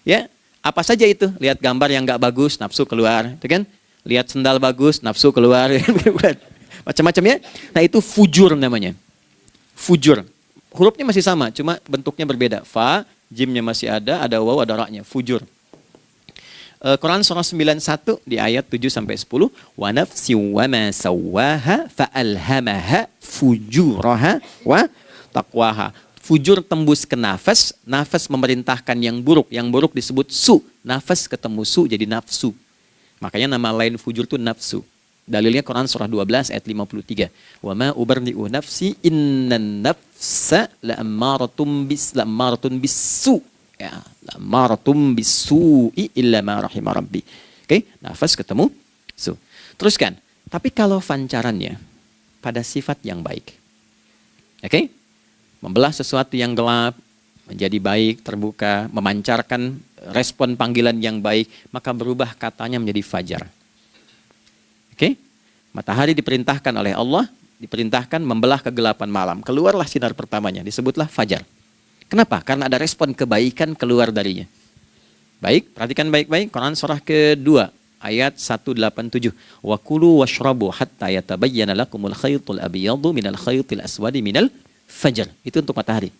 Ya, apa saja itu? Lihat gambar yang nggak bagus, nafsu keluar, itu kan? Lihat sendal bagus, nafsu keluar, macam-macam ya. Nah itu fujur namanya. Fujur. Hurufnya masih sama, cuma bentuknya berbeda. Fa, jimnya masih ada waw, ada ra-nya. Fujur. Quran surah 91 di ayat 7 sampai 10, wa nafsi wa ma sawwaha fa alhamaha fujuraha wa taqwaha. Fujur tembus ke nafas, nafas memerintahkan yang buruk disebut su. Nafas ketemu su jadi nafsu. Makanya nama lain fujur itu nafsu. Dalilnya Quran surah 12 ayat 53. Wa ma ubarri'u nafsi innan nafsa la'ammaratun bisu. Ya, la'ammaratun bisu'i illa ma rahima rabbi. Oke, nafas ketemu su. Teruskan. Tapi kalau pancarannya pada sifat yang baik. Oke? Membelah sesuatu yang gelap menjadi baik, terbuka, memancarkan respon panggilan yang baik, maka berubah katanya menjadi fajar. Oke? Matahari diperintahkan oleh Allah, diperintahkan membelah kegelapan malam. Keluarlah sinar pertamanya, disebutlah fajar. Kenapa? Karena ada respon kebaikan keluar darinya. Baik, perhatikan baik-baik. Quran surah kedua, ayat 187. Wa kulu washrabu hatta yatabayyana lakumul khaytul abyadu minal khaytil aswadi minal fajar. Itu untuk matahari.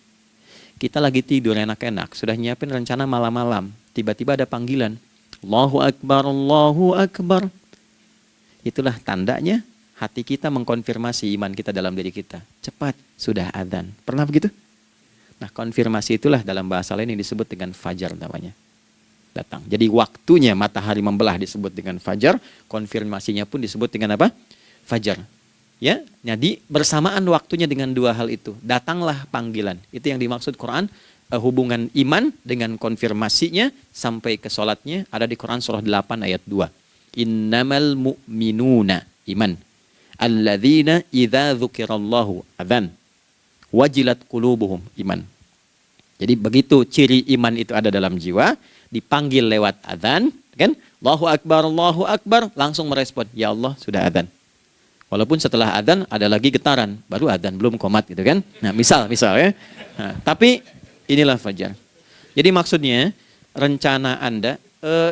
Kita lagi tidur enak-enak, sudah nyiapin rencana malam-malam. Tiba-tiba ada panggilan. Allahu Akbar, Allahu Akbar. Itulah tandanya hati kita mengkonfirmasi iman kita dalam diri kita. Cepat, sudah adzan. Pernah begitu? Nah, konfirmasi itulah dalam bahasa lain yang disebut dengan fajar namanya. Datang. Jadi waktunya matahari membelah disebut dengan fajar, konfirmasinya pun disebut dengan apa? Fajar. Ya, jadi bersamaan waktunya dengan dua hal itu. Datanglah panggilan. Itu yang dimaksud Quran, hubungan iman dengan konfirmasinya sampai ke sholatnya ada di Quran surah 8 ayat 2. Innamal mu'minuna, iman. Alladzina idza dzukirallahu adzan wajilat qulubuhum, iman. Jadi begitu ciri iman itu ada dalam jiwa, dipanggil lewat adzan, kan? Allahu akbar, langsung merespon, ya Allah sudah adzan. Walaupun setelah adzan ada lagi getaran, baru adzan belum qomat gitu kan. Nah, misal ya. Nah, tapi inilah fajar. Jadi maksudnya rencana Anda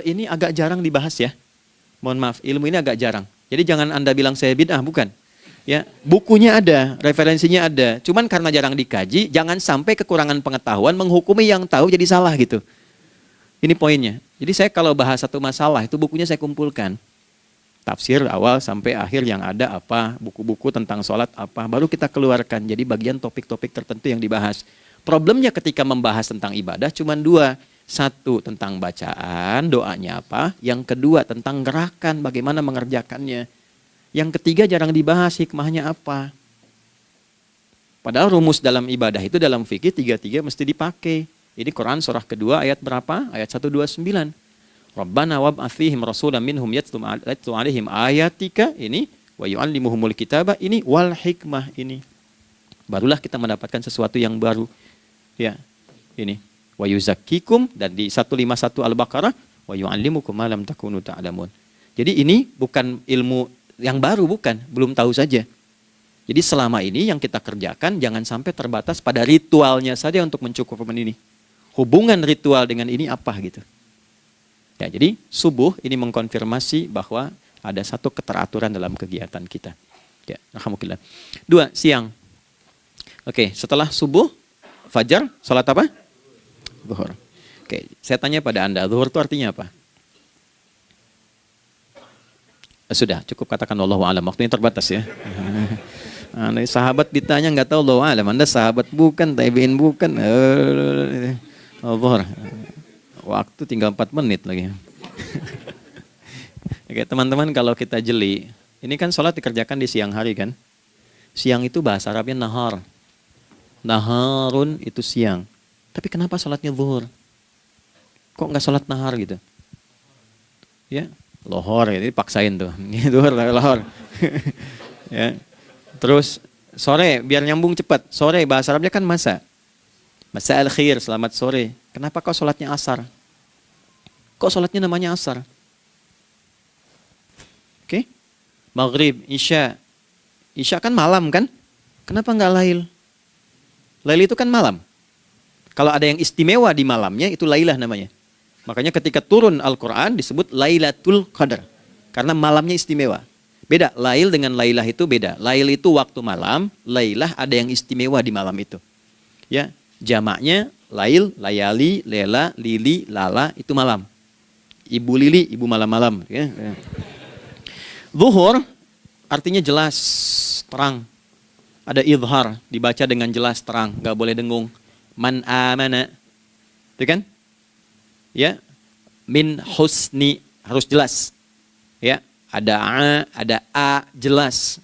ini agak jarang dibahas ya. Mohon maaf, ilmu ini agak jarang. Jadi jangan Anda bilang saya bid'ah, bukan. Ya, bukunya ada, referensinya ada. Cuman karena jarang dikaji, jangan sampai kekurangan pengetahuan menghukumi yang tahu jadi salah gitu. Ini poinnya. Jadi saya kalau bahas satu masalah, itu bukunya saya kumpulkan. Tafsir awal sampai akhir yang ada apa, buku-buku tentang sholat apa, baru kita keluarkan. Jadi bagian topik-topik tertentu yang dibahas. Problemnya ketika membahas tentang ibadah cuma dua. Satu tentang bacaan, doanya apa. Yang kedua tentang gerakan, bagaimana mengerjakannya. Yang ketiga jarang dibahas, hikmahnya apa. Padahal rumus dalam ibadah itu dalam fikih tiga-tiga mesti dipakai. Ini Quran surah kedua ayat berapa? Ayat 129. Rabbana wab'ats fihim rasulan minhum yatlu 'alaihim ayatika, ini wa yu'allimuhumul kitaba, ini wal hikmah, ini. Barulah kita mendapatkan sesuatu yang baru. Ya, ini. Wa yuzakkikum, dan di 151 Al-Baqarah wa yu'allimukum ma lam takunu ta'lamun. Jadi ini bukan ilmu yang baru, bukan, belum tahu saja. Jadi selama ini yang kita kerjakan jangan sampai terbatas pada ritualnya saja untuk mencukupkan ini. Hubungan ritual dengan ini apa gitu. Ya, jadi subuh ini mengkonfirmasi bahwa ada satu keteraturan dalam kegiatan kita. Ya, alhamdulillah. 2, siang. Oke, setelah subuh, fajar, salat apa? Zuhur. Oke, saya tanya pada Anda, zuhur itu artinya apa? Sudah, cukup katakan Allahu a'lam. Waktunya terbatas ya. Nah, sahabat ditanya nggak tahu Allahu a'lam. Anda sahabat bukan, tabi'in bukan. Zuhur. Waktu tinggal 4 menit lagi. Oke, teman-teman, kalau kita jeli, ini kan sholat dikerjakan di siang hari kan? Siang itu bahasa Arabnya nahar. Naharun itu siang. Tapi kenapa sholatnya zuhur? Kok nggak sholat nahar gitu? Ya, lohor, ini paksain tuh. Zuhur, lohor. Ya. Terus sore, biar nyambung cepat. Sore, bahasa Arabnya kan masa. Masa al-khir, selamat sore. Kenapa kau sholatnya asar? Kok sholatnya namanya asar? Oke? Maghrib, isya. Isya kan malam kan? Kenapa nggak lail? Lail itu kan malam. Kalau ada yang istimewa di malamnya, itu lailah namanya. Makanya ketika turun Al-Quran disebut Lailatul Qadar. Karena malamnya istimewa. Beda, lail dengan lailah itu beda. Lail itu waktu malam, lailah ada yang istimewa di malam itu. Ya, jamaknya lail, layali, lela, lili, lala, itu malam. Ibu lili, ibu malam-malam. Ya. Zuhur artinya jelas, terang. Ada idhar, dibaca dengan jelas, terang, gak boleh dengung. Man amana, itu kan? Ya, min husni, harus jelas. Ya, ada a, jelas.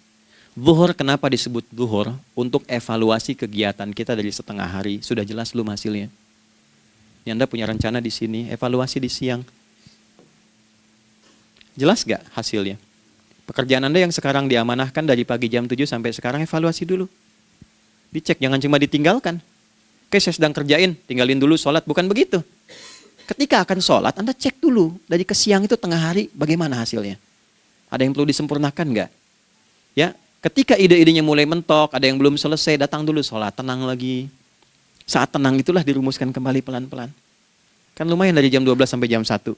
Zuhur kenapa disebut zuhur? Untuk evaluasi kegiatan kita dari setengah hari. Sudah jelas belum hasilnya? Ya, Anda punya rencana di sini, evaluasi di siang. Jelas gak hasilnya? Pekerjaan Anda yang sekarang diamanahkan dari pagi jam 7 sampai sekarang, evaluasi dulu. Dicek, jangan cuma ditinggalkan. Oke, saya sedang kerjain, tinggalin dulu sholat. Bukan begitu. Ketika akan sholat, Anda cek dulu. Dari ke siang itu tengah hari, bagaimana hasilnya? Ada yang perlu disempurnakan nggak? Ya, ketika ide-idenya mulai mentok, ada yang belum selesai, datang dulu sholat, tenang lagi. Saat tenang itulah dirumuskan kembali pelan-pelan. Kan lumayan dari jam 12 sampai jam 1.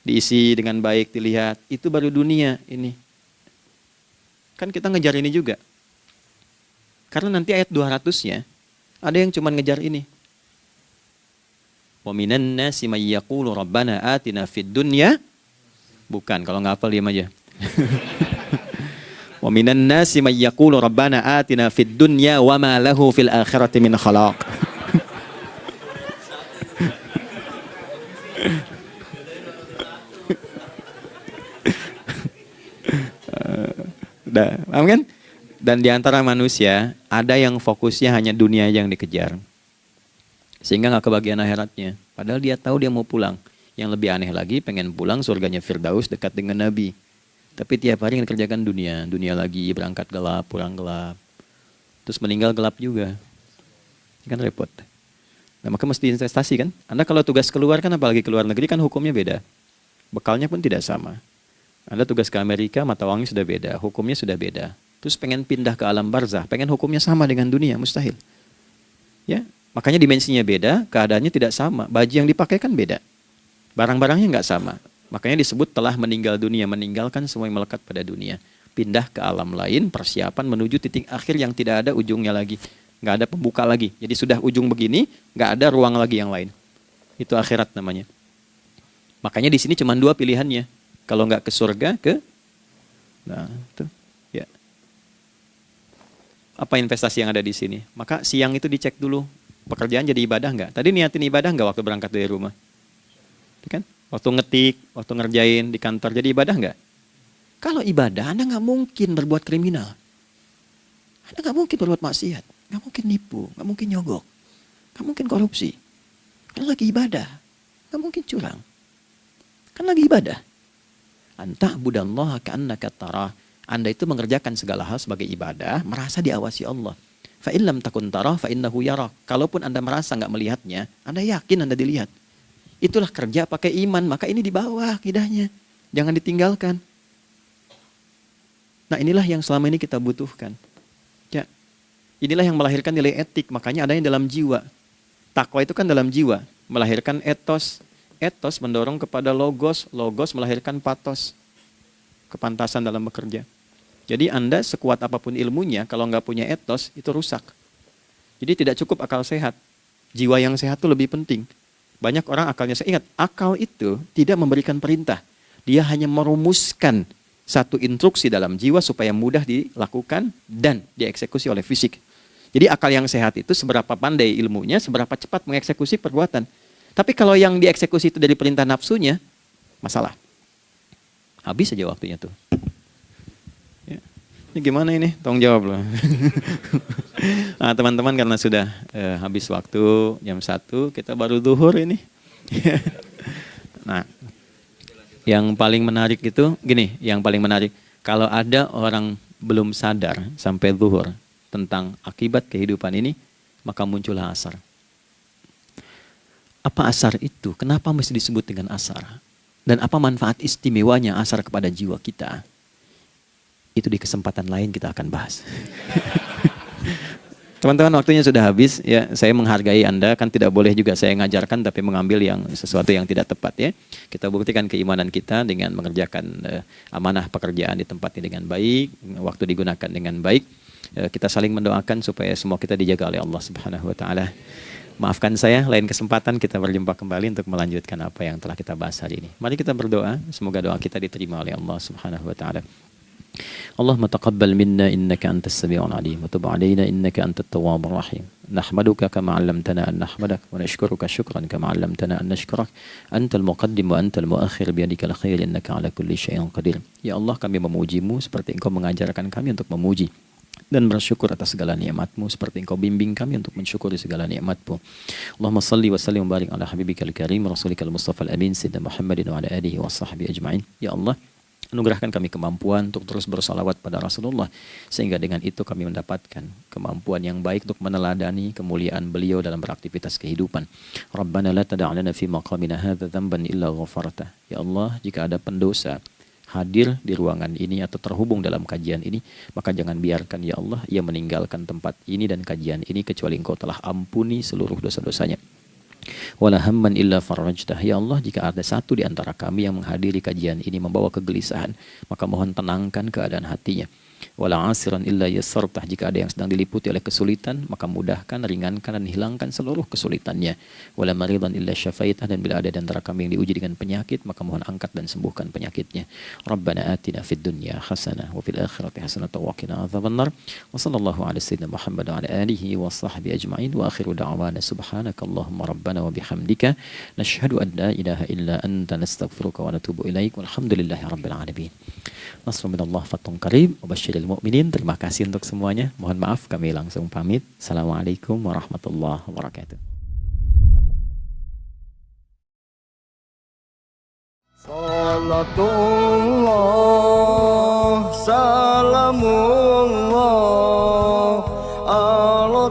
Diisi dengan baik, dilihat. Itu baru dunia ini. Kan kita ngejar ini juga. Karena nanti ayat 200-nya, ada yang cuma ngejar ini. Wa minan nasi may yaqulu rabbana atina fid dunya. Bukan, kalau nggak hafal diam aja. Wa Wa minan nasi may yaqulu rabbana atina fid dunya wa ma lahu fil akhirati min khalaq. Paham kan? Dan di antara manusia ada yang fokusnya hanya dunia yang dikejar, sehingga nggak kebagian akhiratnya. Padahal dia tahu dia mau pulang. Yang lebih aneh lagi, pengen pulang surganya Firdaus dekat dengan Nabi. Tapi tiap hari kerjakan dunia, dunia lagi, berangkat gelap, pulang gelap, terus meninggal gelap juga. Kan repot. Nah, maka mesti investasi kan. Anda kalau tugas keluar kan, apalagi keluar negeri kan hukumnya beda. Bekalnya pun tidak sama. Anda tugas ke Amerika, mata uangnya sudah beda, hukumnya sudah beda. Terus pengen pindah ke alam barzah, pengen hukumnya sama dengan dunia, mustahil. Ya, makanya dimensinya beda, keadaannya tidak sama, baju yang dipakai kan beda, barang-barangnya nggak sama. Makanya disebut telah meninggal dunia, meninggalkan semua yang melekat pada dunia, pindah ke alam lain, persiapan menuju titik akhir yang tidak ada ujungnya lagi, nggak ada pembuka lagi. Jadi sudah ujung begini, nggak ada ruang lagi yang lain. Itu akhirat namanya. Makanya di sini cuma dua pilihannya. Kalau nggak ke surga, nah itu. Apa investasi yang ada di sini? Maka siang itu dicek dulu, pekerjaan jadi ibadah nggak? Tadi niatin ibadah nggak waktu berangkat dari rumah? Kan? Waktu ngetik, waktu ngerjain di kantor, jadi ibadah nggak? Kalau ibadah, Anda nggak mungkin berbuat kriminal. Anda nggak mungkin berbuat maksiat, nggak mungkin nipu, nggak mungkin nyogok, nggak mungkin korupsi. Kan lagi ibadah, nggak mungkin curang. Kan lagi ibadah. Anta budallaha ka'annaka tarah. Anda itu mengerjakan segala hal sebagai ibadah, merasa diawasi Allah. Fa in lam takun tarah fa innahu yarak. Kalaupun Anda merasa nggak melihatnya, Anda yakin Anda dilihat. Itulah kerja pakai iman, maka ini di bawah akidahnya. Jangan ditinggalkan. Nah, inilah yang selama ini kita butuhkan. Ya. Inilah yang melahirkan nilai etik, makanya adanya dalam jiwa. Takwa itu kan dalam jiwa, melahirkan etos. Etos mendorong kepada logos, logos melahirkan patos. Kepantasan dalam bekerja. Jadi Anda sekuat apapun ilmunya, kalau nggak punya etos, itu rusak. Jadi tidak cukup akal sehat. Jiwa yang sehat itu lebih penting. Banyak orang akalnya sehat. Ingat, akal itu tidak memberikan perintah. Dia hanya merumuskan satu instruksi dalam jiwa supaya mudah dilakukan dan dieksekusi oleh fisik. Jadi akal yang sehat itu seberapa pandai ilmunya, seberapa cepat mengeksekusi perbuatan. Tapi kalau yang dieksekusi itu dari perintah nafsunya, masalah. Habis saja waktunya tuh. Ini gimana ini? Tolong jawab loh. Nah, teman-teman karena sudah habis waktu jam 1, kita baru zuhur ini. Nah, yang paling menarik itu gini, yang paling menarik kalau ada orang belum sadar sampai zuhur tentang akibat kehidupan ini, maka muncullah asar. Apa asar itu? Kenapa mesti disebut dengan asar? Dan apa manfaat istimewanya asar kepada jiwa kita? Itu di kesempatan lain kita akan bahas. Teman-teman, waktunya sudah habis ya. Saya menghargai Anda, kan tidak boleh juga saya ngajarkan tapi mengambil yang sesuatu yang tidak tepat ya. Kita buktikan keimanan kita dengan mengerjakan amanah pekerjaan di tempat ini dengan baik, waktu digunakan dengan baik. Kita saling mendoakan supaya semua kita dijaga oleh Allah Subhanahu wa taala. Maafkan saya, lain kesempatan kita berjumpa kembali untuk melanjutkan apa yang telah kita bahas hari ini. Mari kita berdoa, semoga doa kita diterima oleh Allah Subhanahu wa taala. Allahumma taqabbal minna innaka antas sami'ul alim wa tub 'alaina innaka antat tawwabur rahim. Nahmaduka kama 'allamtana an nahmadak wa nashkuruka syukran kama 'allamtana an nashkurak. Antal muqaddim wa antal muakhir bi yadikal khair innaka 'ala kulli syai'in qadir. Ya Allah, kami memuji-Mu seperti Engkau mengajarkan kami untuk memuji dan bersyukur atas segala nikmat-Mu seperti Engkau bimbing kami untuk mensyukuri segala nikmat-Mu. Allahumma salli wa sallim wa barik ala habibikal karim rasulikal mustafa al-amin sayyidina Muhammadin wa ala alihi wa sahbihi ajma'in. Ya Allah, anugerahkan kami kemampuan untuk terus bersalawat pada Rasulullah, sehingga dengan itu kami mendapatkan kemampuan yang baik untuk meneladani kemuliaan beliau dalam beraktivitas kehidupan. Rabbana la tada' lana fi maqamina hadza dhanban illa ghafarta. Ya Allah, jika ada pendosa hadir di ruangan ini atau terhubung dalam kajian ini, maka jangan biarkan ya Allah ia meninggalkan tempat ini dan kajian ini kecuali Engkau telah ampuni seluruh dosa-dosanya. Wala hamman illa farajtah. Ya Allah, jika ada satu di antara kami yang menghadiri kajian ini membawa kegelisahan, maka mohon tenangkan keadaan hatinya. Wala 'asiran illa yassartah. Jika ada yang sedang diliputi oleh kesulitan, maka mudahkan, ringankan dan hilangkan seluruh kesulitannya. Wala maridan illa syafaitah. Dan bila ada di antara kami yang diuji dengan penyakit, maka mohon angkat dan sembuhkan penyakitnya. Rabbana atina fid dunya hasanah wa fil akhirati hasanah wa qina adzabannar. Wa sallallahu ala sayyidina Muhammad wa ala alihi wa sahbihi ajma'in. Wa akhiru da'wana subhanakallahumma rabbana wa bihamdika nashhadu an la ilaha illa anta nastaghfiruka wa natubu ilaik. Walhamdulillahi rabbil alamin. Nasrun minallah fathun qarib wa basyiril mu'minin. Terima kasih untuk semuanya. Mohon maaf kami langsung pamit. Assalamualaikum warahmatullahi wabarakatuh. Salatullah salamullah ala